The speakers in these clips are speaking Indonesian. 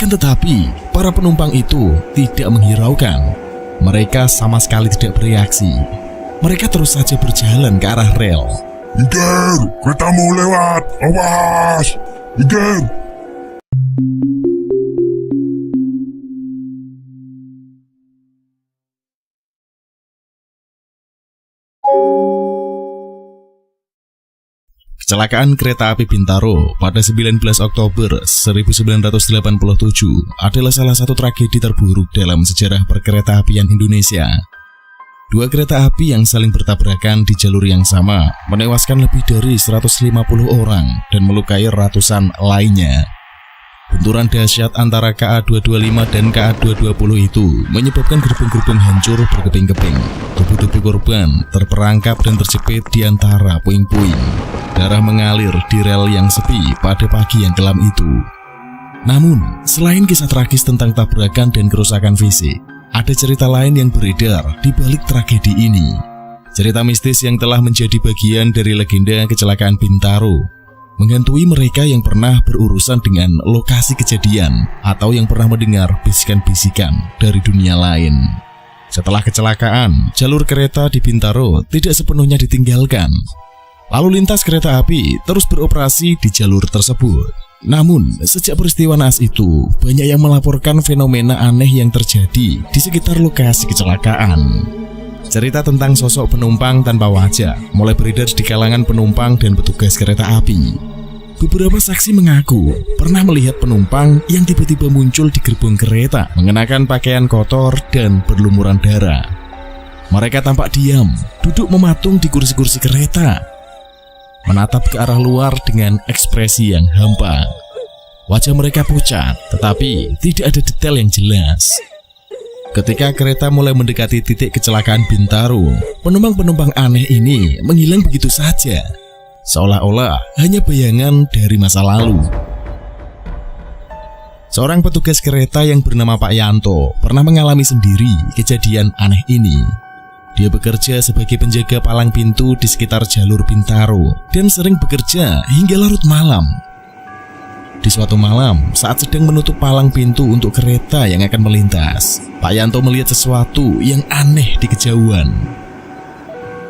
Akan tetapi, para penumpang itu tidak menghiraukan. Mereka sama sekali tidak bereaksi. Mereka terus saja berjalan ke arah rel. Minggir, kereta mau lewat, awas! Minggir! Kecelakaan kereta api Bintaro pada 19 Oktober 1987 adalah salah satu tragedi terburuk dalam sejarah perkeretaapian Indonesia. Dua kereta api yang saling bertabrakan di jalur yang sama menewaskan lebih dari 150 orang dan melukai ratusan lainnya. Benturan dahsyat antara KA225 dan KA220 itu menyebabkan gerbong-gerbong hancur berkeping-keping. Tubuh-tubuh korban terperangkap dan terjepit di antara puing-puing. Darah mengalir di rel yang sepi pada pagi yang kelam itu. Namun, selain kisah tragis tentang tabrakan dan kerusakan fisik, ada cerita lain yang beredar di balik tragedi ini. Cerita mistis yang telah menjadi bagian dari legenda kecelakaan Bintaro, menghantui mereka yang pernah berurusan dengan lokasi kejadian atau yang pernah mendengar bisikan-bisikan dari dunia lain. Setelah kecelakaan, jalur kereta di Bintaro tidak sepenuhnya ditinggalkan. Lalu lintas kereta api terus beroperasi di jalur tersebut. Namun, sejak peristiwa naas itu, banyak yang melaporkan fenomena aneh yang terjadi di sekitar lokasi kecelakaan. Cerita tentang sosok penumpang tanpa wajah mulai beredar di kalangan penumpang dan petugas kereta api. Beberapa saksi mengaku pernah melihat penumpang yang tiba-tiba muncul di gerbong kereta mengenakan pakaian kotor dan berlumuran darah. Mereka tampak diam, duduk mematung di kursi-kursi kereta, menatap ke arah luar dengan ekspresi yang hampa. Wajah mereka pucat, tetapi tidak ada detail yang jelas. Ketika kereta mulai mendekati titik kecelakaan Bintaro, penumpang-penumpang aneh ini menghilang begitu saja, seolah-olah hanya bayangan dari masa lalu. Seorang petugas kereta yang bernama Pak Yanto pernah mengalami sendiri kejadian aneh ini. Dia bekerja sebagai penjaga palang pintu di sekitar jalur Bintaro dan sering bekerja hingga larut malam. Di suatu malam, saat sedang menutup palang pintu untuk kereta yang akan melintas, Pak Yanto melihat sesuatu yang aneh di kejauhan.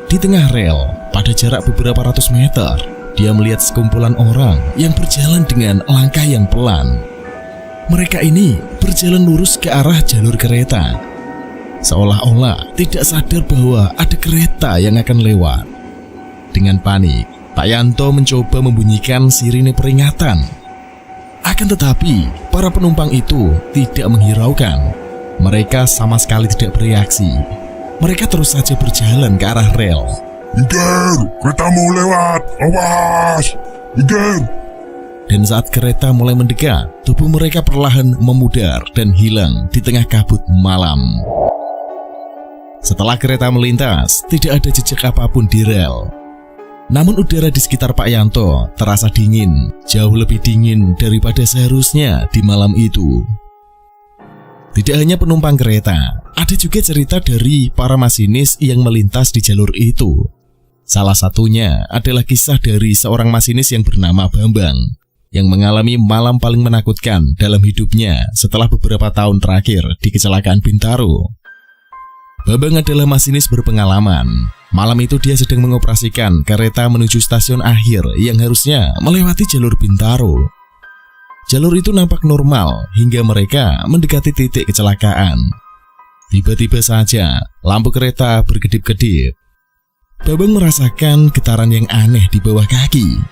Di tengah rel, pada jarak beberapa ratus meter, dia melihat sekumpulan orang yang berjalan dengan langkah yang pelan. Mereka ini berjalan lurus ke arah jalur kereta, seolah-olah tidak sadar bahwa ada kereta yang akan lewat. Dengan panik, Pak Yanto mencoba membunyikan sirine peringatan. Akan tetapi, para penumpang itu tidak menghiraukan. Mereka sama sekali tidak bereaksi. Mereka terus saja berjalan ke arah rel. Minggir, kereta mau lewat, awas! Minggir! Dan saat kereta mulai mendekat, tubuh mereka perlahan memudar dan hilang di tengah kabut malam. Setelah kereta melintas, tidak ada jejak apapun di rel. Namun udara di sekitar Pak Yanto terasa dingin, jauh lebih dingin daripada seharusnya di malam itu. Tidak hanya penumpang kereta, ada juga cerita dari para masinis yang melintas di jalur itu. Salah satunya adalah kisah dari seorang masinis yang bernama Bambang, yang mengalami malam paling menakutkan dalam hidupnya setelah beberapa tahun terakhir di kecelakaan Bintaro. Bambang adalah masinis berpengalaman. Malam itu dia sedang mengoperasikan kereta menuju stasiun akhir yang harusnya melewati jalur Bintaro. Jalur itu nampak normal hingga mereka mendekati titik kecelakaan. Tiba-tiba saja lampu kereta berkedip-kedip. Bambang merasakan getaran yang aneh di bawah kaki.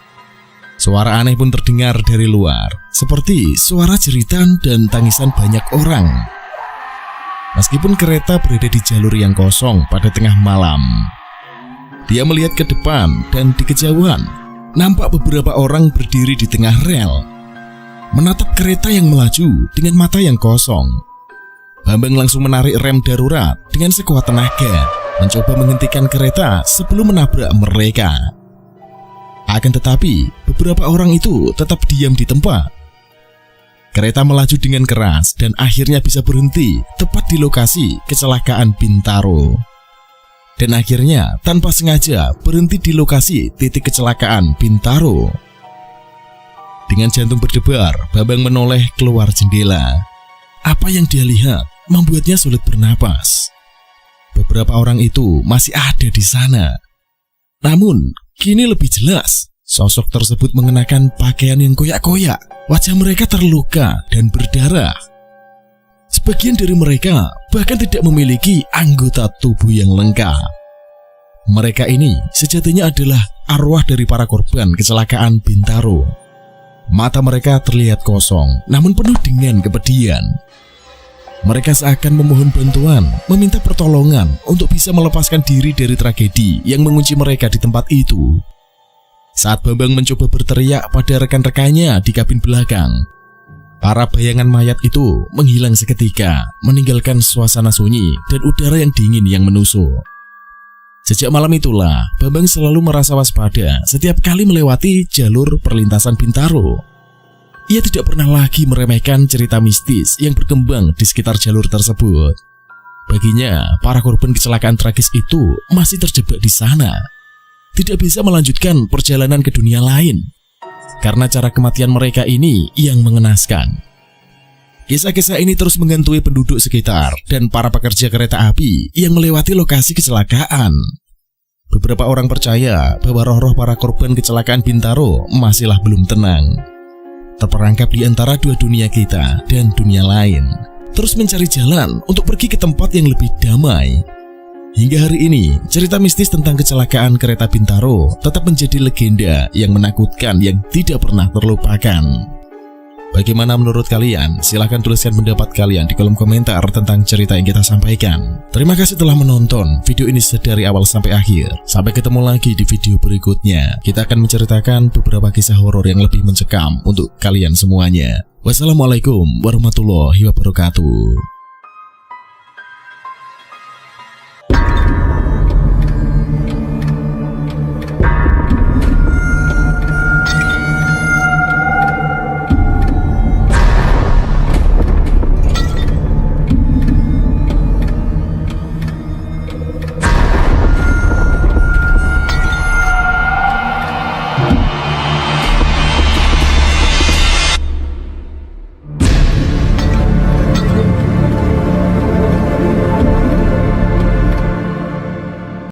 Suara aneh pun terdengar dari luar, seperti suara jeritan dan tangisan banyak orang. Meskipun kereta berada di jalur yang kosong pada tengah malam, dia melihat ke depan dan di kejauhan nampak beberapa orang berdiri di tengah rel, menatap kereta yang melaju dengan mata yang kosong. Bambang langsung menarik rem darurat dengan sekuat tenaga, mencoba menghentikan kereta sebelum menabrak mereka. Akan tetapi, beberapa orang itu tetap diam di tempat. Kereta melaju dengan keras dan akhirnya bisa berhenti tepat di lokasi kecelakaan Bintaro. Dan akhirnya tanpa sengaja berhenti di lokasi titik kecelakaan Bintaro. Dengan jantung berdebar, Bambang menoleh keluar jendela. Apa yang dia lihat membuatnya sulit bernapas. Beberapa orang itu masih ada di sana. Namun, kini lebih jelas, sosok tersebut mengenakan pakaian yang koyak-koyak. Wajah mereka terluka dan berdarah. Sebagian dari mereka bahkan tidak memiliki anggota tubuh yang lengkap. Mereka ini sejatinya adalah arwah dari para korban kecelakaan Bintaro. Mata mereka terlihat kosong, namun penuh dengan kepedihan. Mereka seakan memohon bantuan, meminta pertolongan untuk bisa melepaskan diri dari tragedi yang mengunci mereka di tempat itu. Saat Bambang mencoba berteriak pada rekan-rekannya di kabin belakang, para bayangan mayat itu menghilang seketika, meninggalkan suasana sunyi dan udara yang dingin yang menusuk. Sejak malam itulah, Bambang selalu merasa waspada setiap kali melewati jalur perlintasan Bintaro. Ia tidak pernah lagi meremehkan cerita mistis yang berkembang di sekitar jalur tersebut. Baginya, para korban kecelakaan tragis itu masih terjebak di sana. Tidak bisa melanjutkan perjalanan ke dunia lain, karena cara kematian mereka ini yang mengenaskan. Kisah-kisah ini terus menghantui penduduk sekitar dan para pekerja kereta api yang melewati lokasi kecelakaan. Beberapa orang percaya bahwa roh-roh para korban kecelakaan Bintaro masihlah belum tenang, terperangkap di antara dua dunia kita dan dunia lain, terus mencari jalan untuk pergi ke tempat yang lebih damai. Hingga hari ini, cerita mistis tentang kecelakaan kereta Bintaro tetap menjadi legenda yang menakutkan yang tidak pernah terlupakan. Bagaimana menurut kalian? Silahkan tuliskan pendapat kalian di kolom komentar tentang cerita yang kita sampaikan. Terima kasih telah menonton video ini dari awal sampai akhir. Sampai ketemu lagi di video berikutnya. Kita akan menceritakan beberapa kisah horor yang lebih mencekam untuk kalian semuanya. Wassalamualaikum warahmatullahi wabarakatuh.